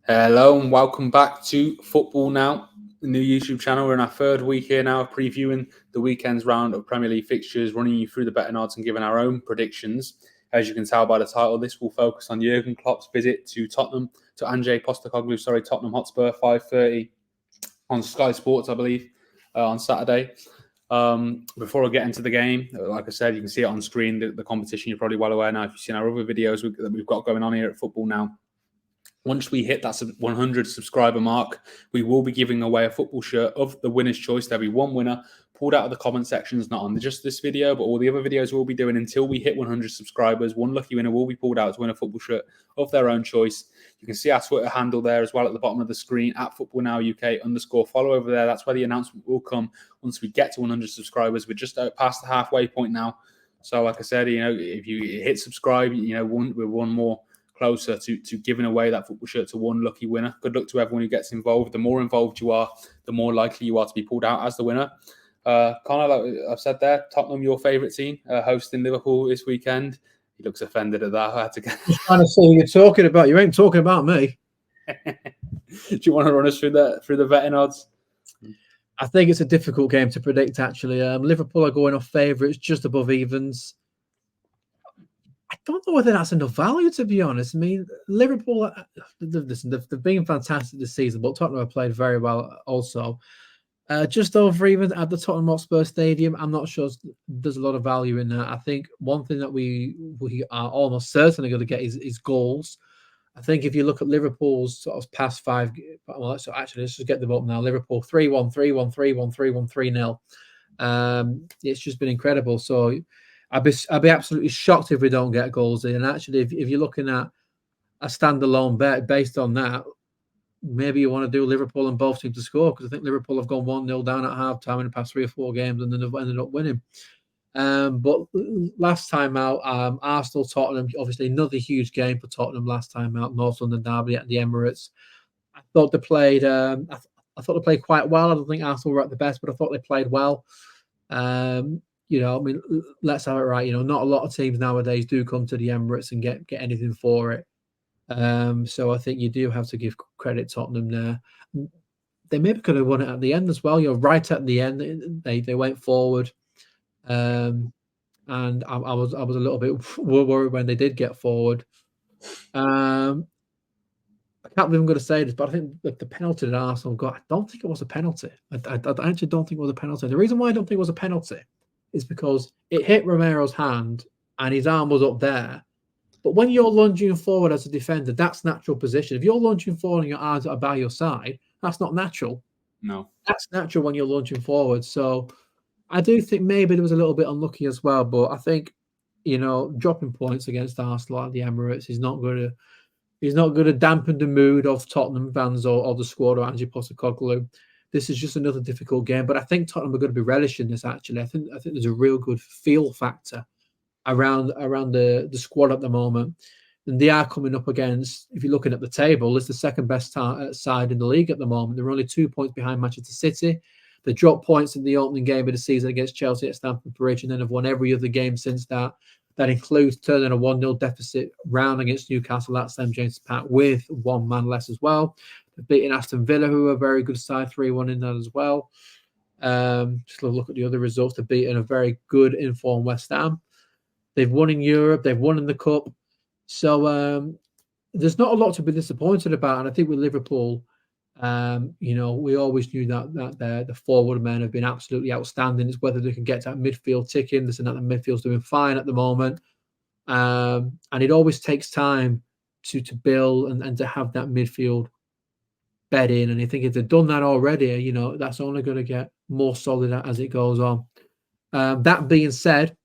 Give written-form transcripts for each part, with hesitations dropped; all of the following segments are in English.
Hello and welcome back to Football Now, the new YouTube channel. We're in our third week here now, previewing the weekend's round of Premier League fixtures, running you through the betting odds and giving our own predictions. As you can tell by the title, this will focus on Jurgen Klopp's visit to Tottenham, to Tottenham Hotspur, 5:30 on Sky Sports, I believe, on Saturday. Before I get into the game, like I said, you can see it on screen, the competition. You're probably well aware now if you've seen our other videos that we've got going on here at Football Now. Once we hit that 100 subscriber mark, we will be giving away a football shirt of the winner's choice. There'll be one winner pulled out of the comment sections, not on just this video, but all the other videos we'll be doing until we hit 100 subscribers. One lucky winner will be pulled out to win a football shirt of their own choice. You can see our Twitter handle there as well at the bottom of the screen, at @FootballNowUK_. Follow over there. That's where the announcement will come once we get to 100 subscribers. We're just past the halfway point now. So like I said, if you hit subscribe, we're one more closer to giving away that football shirt to one lucky winner. Good luck to everyone who gets involved. The more involved you are, the more likely you are to be pulled out as the winner. Connor, like I've said there, Tottenham, your favourite team, hosting Liverpool this weekend. He looks offended at that. I had to get... Just trying to see who you're talking about. You ain't talking about me. Do you want to run us through the betting odds? I think it's a difficult game to predict, actually. Liverpool are going off favourites, just above evens. I don't know whether that's enough value, to be honest. I mean, Liverpool, they've been fantastic this season, but Tottenham have played very well also. Just over even at the Tottenham Hotspur Stadium, I'm not sure there's a lot of value in that. I think one thing that we are almost certainly going to get is goals. I think if you look at Liverpool's sort of past five, well, so actually, let's just get them up now. Liverpool 3-1, 3-1, 3-1, 3-1, 3-0. It's just been incredible. So I'd be absolutely shocked if we don't get goals in. And actually, if you're looking at a standalone bet based on that, maybe you want to do Liverpool and both teams to score, because I think Liverpool have gone 1-0 down at half-time in the past 3 or 4 games and then have ended up winning. But last time out, Arsenal, Tottenham, obviously another huge game for Tottenham last time out, North London derby at the Emirates. I thought they played I thought they played quite well. I don't think Arsenal were at the best, but I thought they played well. I mean, let's have it right. Not a lot of teams nowadays do come to the Emirates and get anything for it. So I think you do have to give credit Tottenham there. They maybe could have won it at the end as well. Right at the end, they went forward, and I was a little bit worried when they did get forward. I can't believe I'm going to say this, but I think the penalty that Arsenal got, I don't think it was a penalty. I actually don't think it was a penalty. The reason why I don't think it was a penalty is because it hit Romero's hand and his arm was up there. But when you're lunging forward as a defender, that's natural position. If you're lunging forward and your arms are by your side, that's not natural. No. That's natural when you're lunging forward. So I do think maybe there was a little bit unlucky as well. But I think, dropping points against Arsenal at the Emirates is not going to dampen the mood of Tottenham fans or the squad or Ange Postecoglou. This is just another difficult game. But I think Tottenham are going to be relishing this, actually. I think there's a real good feel factor around the squad at the moment. And they are coming up against, if you're looking at the table, it's the second best side in the league at the moment. They're only 2 points behind Manchester City. They dropped points in the opening game of the season against Chelsea at Stamford Bridge, and then have won every other game since that. That includes turning a 1-0 deficit round against Newcastle at St James Park with one man less as well. They've beaten Aston Villa, who are a very good side, 3-1 in that as well. Just look at the other results. They've beaten a very good informed West Ham. They've won in Europe. They've won in the Cup. So there's not a lot to be disappointed about. And I think with Liverpool, we always knew that the forward men have been absolutely outstanding. It's whether they can get that midfield ticking. Listen, that the midfield's doing fine at the moment. And it always takes time to build and to have that midfield bed in. And I think if they've done that already, that's only going to get more solid as it goes on. That being said,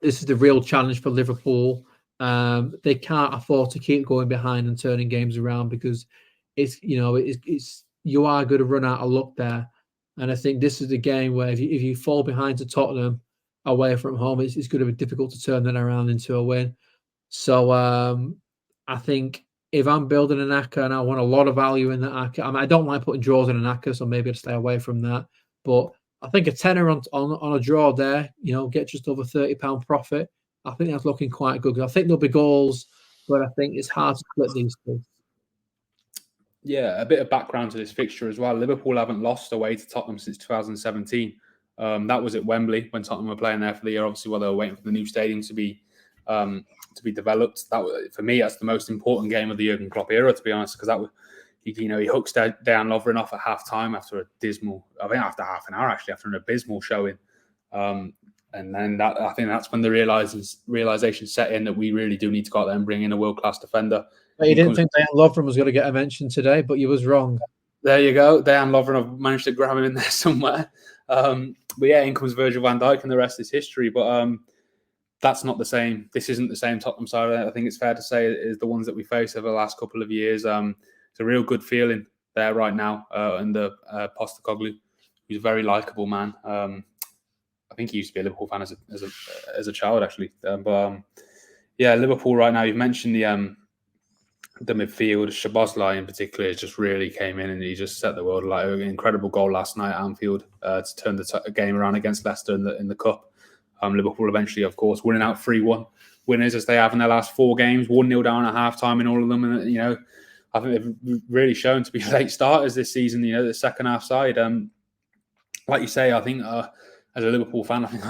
this is the real challenge for Liverpool. They can't afford to keep going behind and turning games around, because you are going to run out of luck there. And I think this is the game where if you fall behind to Tottenham away from home, it's going to be difficult to turn that around into a win. So I think if I'm building an ACCA and I want a lot of value in that ACCA, I don't like putting draws in an ACCA, so maybe I'd stay away from that. But I think a tenner on a draw there, get just over £30 profit. I think that's looking quite good. I think there'll be goals, but I think it's hard to split these two. Yeah, a bit of background to this fixture as well. Liverpool haven't lost away to Tottenham since 2017. That was at Wembley when Tottenham were playing there for the year. Obviously, while they were waiting for the new stadium to be developed. For me, that's the most important game of the Jurgen Klopp era, to be honest, because that was, he hooks Dejan Lovren off at half time after a dismal, I think after half an hour actually, after an abysmal showing. And then I think that's when the realization set in that we really do need to go out there and bring in a world-class defender. But you didn't think Dejan Lovren was going to get a mention today, but you was wrong. There you go. Dejan Lovren, I've managed to grab him in there somewhere. But yeah, in comes Virgil van Dijk and the rest is history. But that's not the same. This isn't the same Tottenham side. I think it's fair to say is the ones that we faced over the last couple of years. It's a real good feeling there right now under Postecoglou, who's a very likable man. I think he used to be a Liverpool fan as a child, actually. Yeah, Liverpool right now. You've mentioned the midfield. Szoboszlai in particular just really came in and he just set the world alight. An incredible goal last night at Anfield to turn the game around against Leicester in the cup. Liverpool eventually, of course, winning out 3-1. Winners as they have in their last 4 games, 1-0 down at half-time in all of them. And, I think they've really shown to be late starters this season, the second half side. Like you say, I think as a Liverpool fan, I think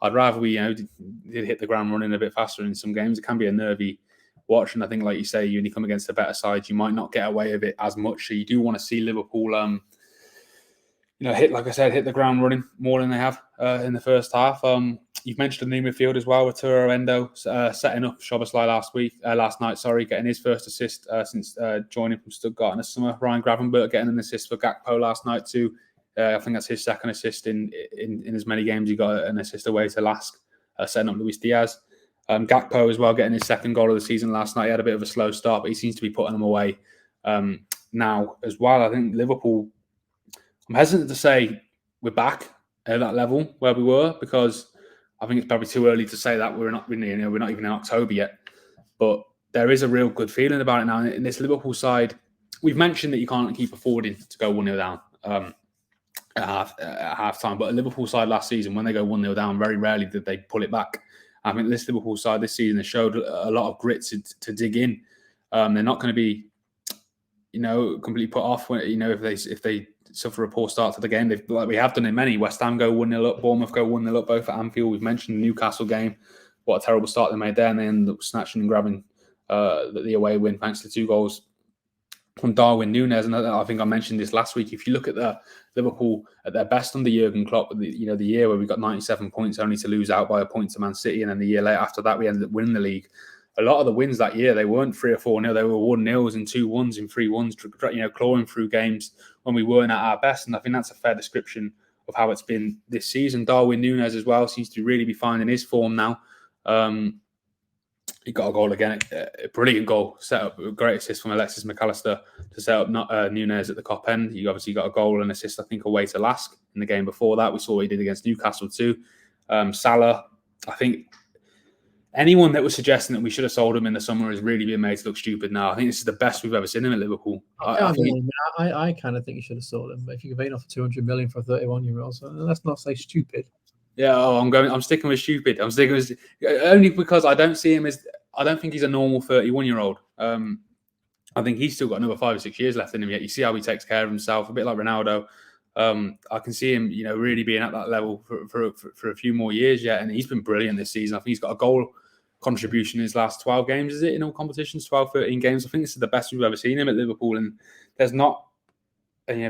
I'd rather we did hit the ground running a bit faster in some games. It can be a nervy watch. And I think, like you say, when you come against a better side, you might not get away with it as much. So you do want to see Liverpool hit the ground running more than they have in the first half. You've mentioned the new midfield as well with Turo Endo setting up Szoboszlai last night, getting his first assist since joining from Stuttgart in the summer. Ryan Gravenberch getting an assist for Gakpo last night too. I think that's his second assist in as many games. He got an assist away to Lask, setting up Luis Diaz. Gakpo as well getting his second goal of the season last night. He had a bit of a slow start, but he seems to be putting them away now as well. I think Liverpool, I'm hesitant to say we're back at that level where we were because I think it's probably too early to say that we're not even in October yet. But there is a real good feeling about it now. In this Liverpool side, we've mentioned that you can't keep affording to go 1-0 down at half time. But a Liverpool side last season, when they go 1-0 down, very rarely did they pull it back. I think this Liverpool side this season has showed a lot of grit to dig in. They're not going to be, completely put off when, if they suffer a poor start to the game. We have done it many. West Ham go 1-0 up, Bournemouth go 1-0 up, both at Anfield. We've mentioned the Newcastle game. What a terrible start they made there, and they ended up snatching and grabbing the away win thanks to 2 goals from Darwin Núñez. And I think I mentioned this last week. If you look at the Liverpool at their best under Jurgen Klopp, the year where we got 97 points only to lose out by a point to Man City, and then the year later after that we ended up winning the league. A lot of the wins that year, they weren't 3 or 4-0. They were 1-0s and 2-1s and 3-1s, clawing through games when we weren't at our best. And I think that's a fair description of how it's been this season. Darwin Núñez as well seems to really be finding his form now. He got a goal again, a brilliant goal, set up a great assist from Alexis McAllister to set up Núñez at the top end. He obviously got a goal and assist, I think, away to Lask in the game before that. We saw what he did against Newcastle too. Salah, I think anyone that was suggesting that we should have sold him in the summer is really being made to look stupid now. I think this is the best we've ever seen him at Liverpool. I kind of think you should have sold him. But if you could pay off 200 million for a 31-year-old, so let's not say stupid. Yeah, I'm sticking with stupid. I'm sticking with only because I don't see him as. I don't think he's a normal 31-year-old. I think he's still got another 5 or 6 years left in him yet. You see how he takes care of himself, a bit like Ronaldo. I can see him, really being at that level for a few more years yet, and he's been brilliant this season. I think he's got a goal contribution in his last 12 games. Is it in all competitions? 12, 13 games. I think this is the best we've ever seen him at Liverpool, and there's not.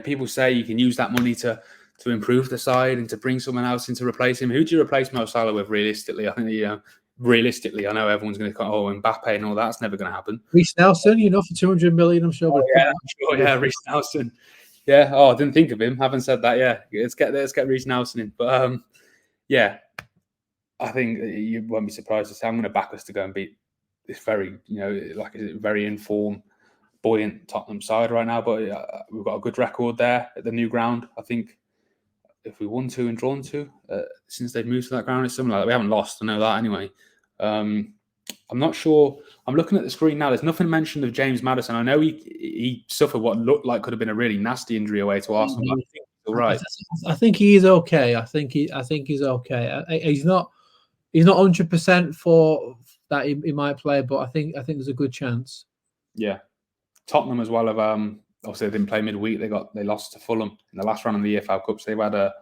People say you can use that money to improve the side and to bring someone else in to replace him. Who do you replace Mo Salah with realistically? I think realistically, I know everyone's going to go, Mbappe and all that's never going to happen. Reece Nelson, for 200 million, I'm sure. Reece Nelson. Yeah. Oh, I didn't think of him. Haven't said that. Yeah. Let's get Reece Nelson in. But yeah, I think you won't be surprised to say I'm going to back us to go and beat this very, very informed, buoyant Tottenham side right now. But we've got a good record there at the new ground. I think if we won 2 and drawn 2 since they've moved to that ground, it's something like that. We haven't lost. I know that anyway. I'm not sure. I'm looking at the screen now. There's nothing mentioned of James Maddison. I know he suffered what looked like could have been a really nasty injury away to Arsenal. I think he's all right. I think he is okay. I think he's okay. He's not 100% for that he might play, but I think there's a good chance. Yeah, Tottenham as well have obviously they didn't play midweek. They lost to Fulham in the last round of the EFL Cup. So they've had the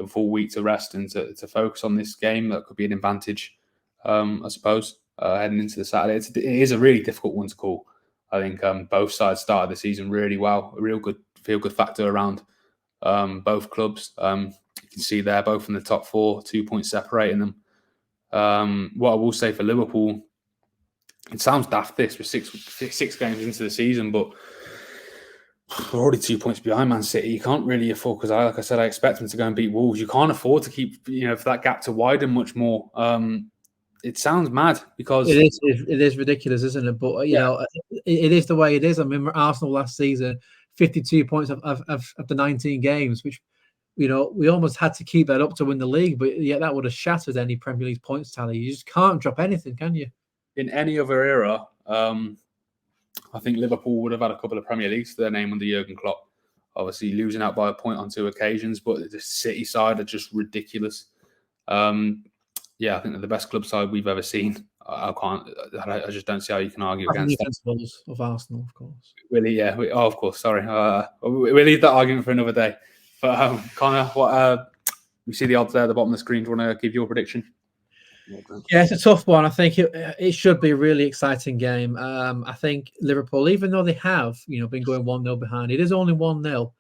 full week to rest and to focus on this game. That could be an advantage, I suppose, heading into the Saturday. It is a really difficult one to call. I think both sides started the season really well. A real good feel-good factor around both clubs. You can see they're both in the top 4, 2 points separating them. What I will say for Liverpool, it sounds daft this with six games into the season, but we're already 2 points behind Man City. You can't really afford, because like I said, I expect them to go and beat Wolves. You can't afford to keep, for that gap to widen much more. It sounds mad because it is ridiculous, isn't it? But it is the way it is. I mean, Arsenal last season, 52 points of the 19 games, which we almost had to keep that up to win the league. But yeah, that would have shattered any Premier League points tally. You just can't drop anything, can you? In any other era, I think Liverpool would have had a couple of Premier Leagues to their name under Jurgen Klopp. Obviously, losing out by a point on 2 occasions, but the City side are just ridiculous. Yeah, I think they're the best club side we've ever seen. I just don't see how you can argue against that. Of Arsenal, of course. Really, yeah. Of course. Sorry, we'll leave that argument for another day. But Connor, what we see the odds there at the bottom of the screen. Do you want to give your prediction? Yeah, it's a tough one. I think it should be a really exciting game. I think Liverpool, even though they have been going 1-0 behind, it is only 1-0.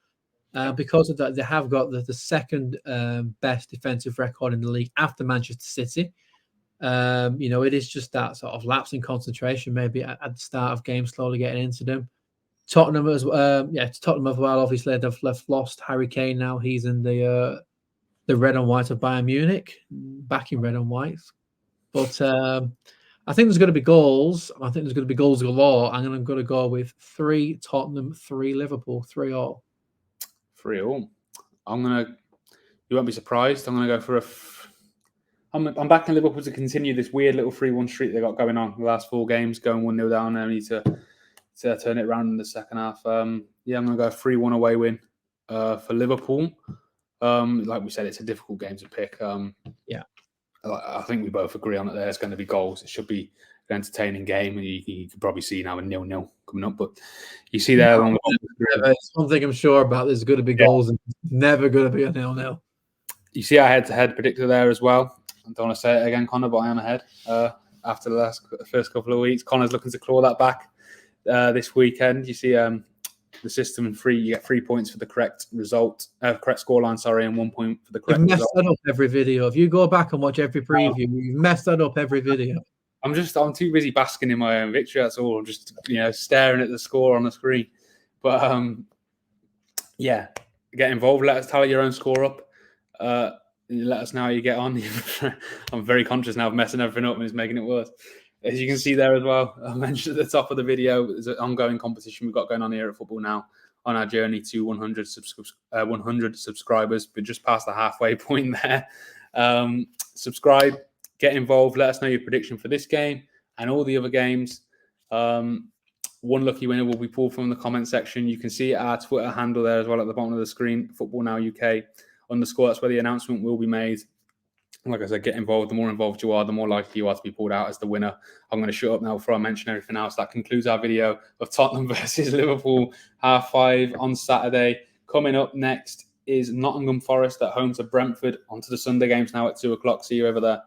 Because of that, they have got the second best defensive record in the league after Manchester City. It is just that sort of lapse in concentration, maybe at the start of games, slowly getting into them. Tottenham as well. Tottenham as well. Obviously, they've lost Harry Kane now. He's in the red and white of Bayern Munich, back in red and white. But I think there's going to be goals. I think there's going to be goals galore. I'm going to go with 3 Tottenham, 3 Liverpool, 3-3. 3-3. You won't be surprised. I'm going to go for I'm backing Liverpool to continue this weird little 3-1 streak they got going on the last 4 games, going 1-0 down. They need to turn it around in the second half. I'm going to go 3-1 away win for Liverpool. Like we said, it's a difficult game to pick. I think we both agree on it. There's going to be goals. It should be an entertaining game. You can probably see now a 0-0 coming up, but you see there along the one thing I'm sure about. There's going to be goals, and it's never going to be a 0-0. You see our head-to-head predictor there as well. I don't want to say it again, Connor, but I am ahead after the first couple of weeks. Connor's looking to claw that back this weekend. You see the system and you get 3 points for the correct result, correct scoreline, and 1 point for the correct result. You've messed that up every video. If you go back and watch every preview, you've messed that up every video. I'm too busy basking in my own victory. That's all. I'm just staring at the score on the screen. But get involved. Let us tally your own score up. Let us know how you get on. I'm very conscious now of messing everything up and it's making it worse. As you can see there as well, I mentioned at the top of the video, there's an ongoing competition we've got going on here at Football Now on our journey to 100 subscribers. We're just past the halfway point there. Subscribe, get involved. Let us know your prediction for this game and all the other games. One lucky winner will be pulled from the comment section. You can see our Twitter handle there as well at the bottom of the screen, Football Now UK _. That's where the announcement will be made. Like I said, get involved. The more involved you are, the more likely you are to be pulled out as the winner. I'm going to shut up now before I mention everything else. That concludes our video of Tottenham versus Liverpool, 5:30 on Saturday. Coming up next is Nottingham Forest at home to Brentford. On to the Sunday games now at 2:00. See you over there.